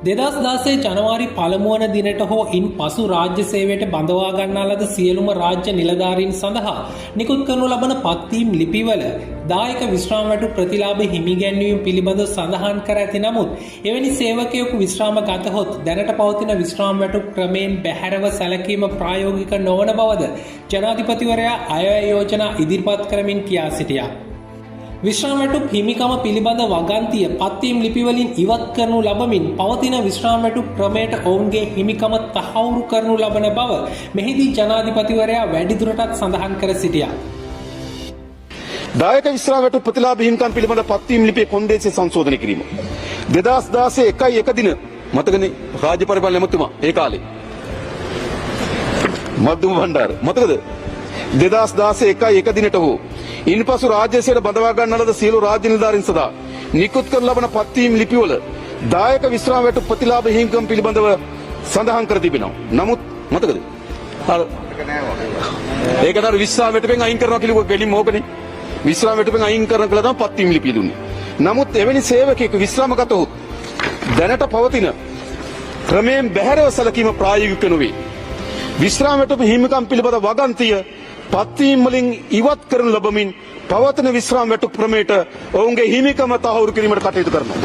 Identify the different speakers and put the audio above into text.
Speaker 1: 2016 ජනවාරි 1 වන දිනට හෝ ඉන් පසු රාජ්‍ය සේවයට බඳවා ගන්නා ලද සියලුම රාජ්‍ය නිලධාරීන් සඳහා නිකුත් කරනු ලබන පත්වීම් ලිපිවල දායක විශ්‍රාම වැටු ප්‍රතිලාභ හිමිගැන්වීම පිළිබඳව සඳහන් කර ඇති නමුත් එවැනි සේවකයෙකු විශ්‍රාම ගතහොත් දැනට පවතින විශ්‍රාම වැටු ක්‍රමයෙන් බැහැරව සැලකීම ප්‍රායෝගික නොවන බවද ජනාධිපතිවරයා අයවැය යෝජනා ඉදිරිපත් කරමින් කියා සිටියා. විශ්‍රාම වැටු හිමිකම පිළිබඳ වගන්තිය පත්වීම් ලිපිවලින් ඉවත් කරනු ලබමින් පවතින විශ්‍රාම වැටු ක්‍රමයට ඔවුන්ගේ හිමිකම තහවුරු කරනු ලබන බව මෙහිදී ජනාධිපතිවරයා වැඩිදුරටත් සඳහන් කර සිටියා.
Speaker 2: දායක විශ්‍රාම වැටු ප්‍රතිලාභ හිමිකම් පිළිබඳ පත්වීම් ලිපියේ කොන්දේසිය සංශෝධනය කිරීම 2016 1 දින මතකනේ රාජ්‍ය පරිපාලන ඇමතුමා ඒ කාලේ මද්දුම භණ්ඩාර මතකද 2016 1 දිනට හෝ ඉන්පසු රාජ්‍ය සේවයට බඳවා ගන්නා ලද සියලු රාජ්‍ය නිලධාරීන් සදා නිකුත් කරන ලබන පත්වීම් ලිපිවල දායක විශ්‍රාම වැටු ප්‍රතිලාභ හිමිකම් පිළිබඳව සඳහන් කර තිබෙනවා. නමුත් මතකද? ඒක නතර විශ්‍රාම වැටුපෙන් අයින් කරනවා කියලා ගෙලින්ම ඕකනේ. විශ්‍රාම වැටුපෙන් අයින් කරන කළා තමයි පත්වීම් ලිපිය දුන්නේ. නමුත් එවැනි සේවකයෙකු විශ්‍රාමගතහොත් දැනට පවතින ක්‍රමයෙන් බැහැරව සැලකීම ප්‍රායෝගික නොවේ. විශ්‍රාම වැටුප හිමිකම් පිළිබඳ වගන්තිය පත්වීම් වලින් ඉවත් කරනු ලබමින් පවතින විශ්‍රාම වැටුප් ක්‍රමයට ඔවුන්ගේ හිමිකම තහවුරු කිරීමට කටයුතු කරනවා.